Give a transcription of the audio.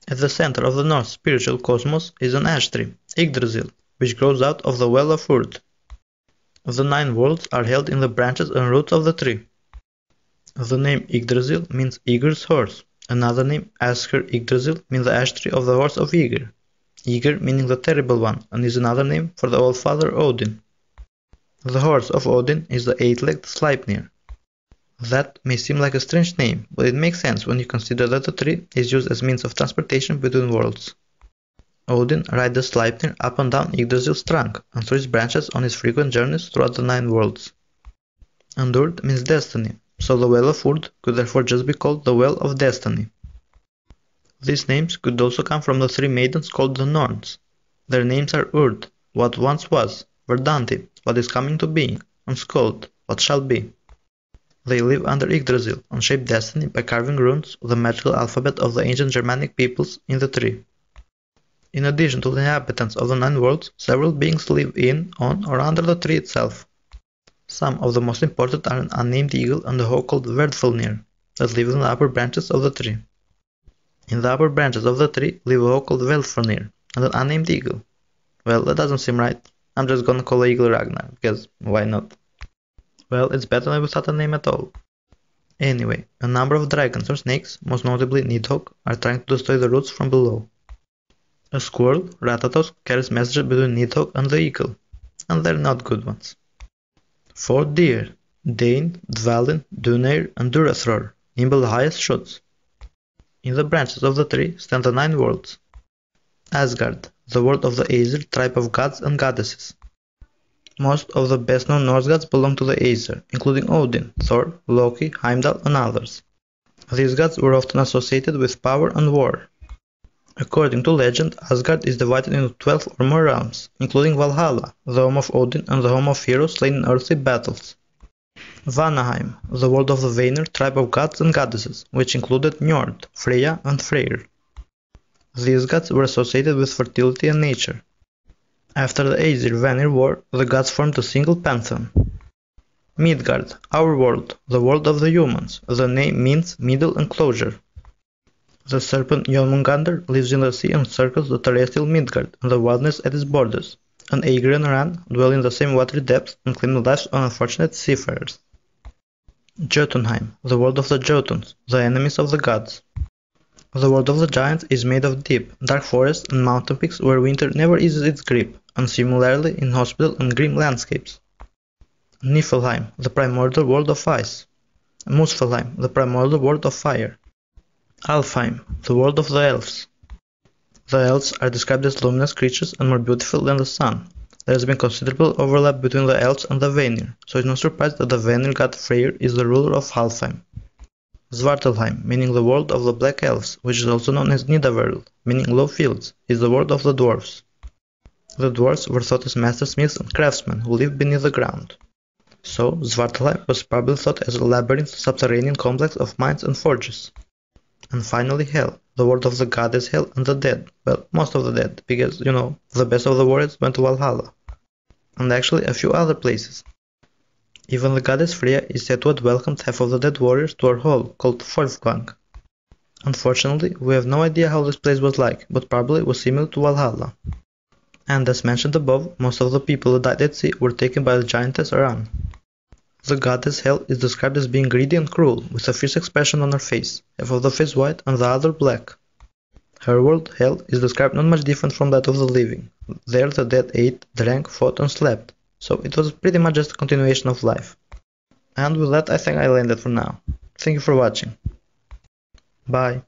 At the center of the Norse spiritual cosmos is an ash tree, Yggdrasil, which grows out of the Well of Urd. The 9 worlds are held in the branches and roots of the tree. The name Yggdrasil means Ygir's horse. Another name, Asker Yggdrasil, means the ash tree of the horse of Ygir. Ygir meaning the terrible one, and is another name for the All-Father Odin. The horse of Odin is the 8-legged Sleipnir. That may seem like a strange name, but it makes sense when you consider that the tree is used as means of transportation between worlds. Odin rides the Sleipnir up and down Yggdrasil's trunk, and through its branches on his frequent journeys throughout the 9 worlds. And Urd means destiny, so the Well of Urd could therefore just be called the Well of Destiny. These names could also come from the 3 maidens called the Norns. Their names are Urd, what once was, Verdandi, what is coming to being, and Skuld, what shall be. They live under Yggdrasil and shape destiny by carving runes, the magical alphabet of the ancient Germanic peoples, in the tree. In addition to the inhabitants of the 9 worlds, several beings live in, on, or under the tree itself. Some of the most important are an unnamed eagle and a hawk called Verdfellnir, that live in the upper branches of the tree. In the upper branches of the tree live a hawk called Velfernir and an unnamed eagle. Well, that doesn't seem right. I'm just gonna call the eagle Ragnar, because why not? Well, it's better than without a name at all. Anyway, a number of dragons or snakes, most notably Nidhogg, are trying to destroy the roots from below. A squirrel, Ratatosk, carries messages between Nidhogg and the eagle, and they're not good ones. 4 deer, Dane, Dvalin, Duneyr, and Durathror, nimble the highest shoots. In the branches of the tree stand the 9 worlds. Asgard, the world of the Aesir tribe of gods and goddesses. Most of the best-known Norse gods belong to the Aesir, including Odin, Thor, Loki, Heimdall, and others. These gods were often associated with power and war. According to legend, Asgard is divided into 12 or more realms, including Valhalla, the home of Odin and the home of heroes slain in earthly battles. Vanaheim, the world of the Vanir tribe of gods and goddesses, which included Njord, Freya, and Freyr. These gods were associated with fertility and nature. After the Aesir-Vanir war, the gods formed a single pantheon. Midgard, our world, the world of the humans. The name means middle enclosure. The serpent Jormungandr lives in the sea and circles the terrestrial Midgard and the wilderness at its borders, and Aegir and Ran dwell in the same watery depths and claim the lives of unfortunate seafarers. Jotunheim, the world of the Jotuns, the enemies of the gods. The world of the giants is made of deep, dark forests and mountain peaks where winter never eases its grip, and similarly inhospitable and grim landscapes. Niflheim, the primordial world of ice. Muspelheim, the primordial world of fire. Alfheim, the world of the elves. The elves are described as luminous creatures and more beautiful than the sun. There has been considerable overlap between the elves and the Vanir, so it's no surprise that the Vanir god Freyr is the ruler of Alfheim. Svartalheim, meaning the world of the black elves, which is also known as Nidavellir, meaning low fields, is the world of the dwarves. The dwarves were thought as mastersmiths and craftsmen who lived beneath the ground. So, Svartalheim was probably thought as a labyrinth subterranean complex of mines and forges. And finally Hell, the world of the goddess Hel and the dead. Well, most of the dead, because, the best of the warriors went to Valhalla. And actually a few other places. Even the goddess Freya is said to have welcomed half of the dead warriors to her hall, called Forthklang. Unfortunately, we have no idea how this place was like, but probably was similar to Valhalla. And as mentioned above, most of the people who died at sea were taken by the giantess Ran. The goddess Hel is described as being greedy and cruel, with a fierce expression on her face, half of the face white and the other black. Her world, Hel, is described not much different from that of the living. There the dead ate, drank, fought and slept, so it was pretty much just a continuation of life. And with that I think I'll end it for now. Thank you for watching. Bye.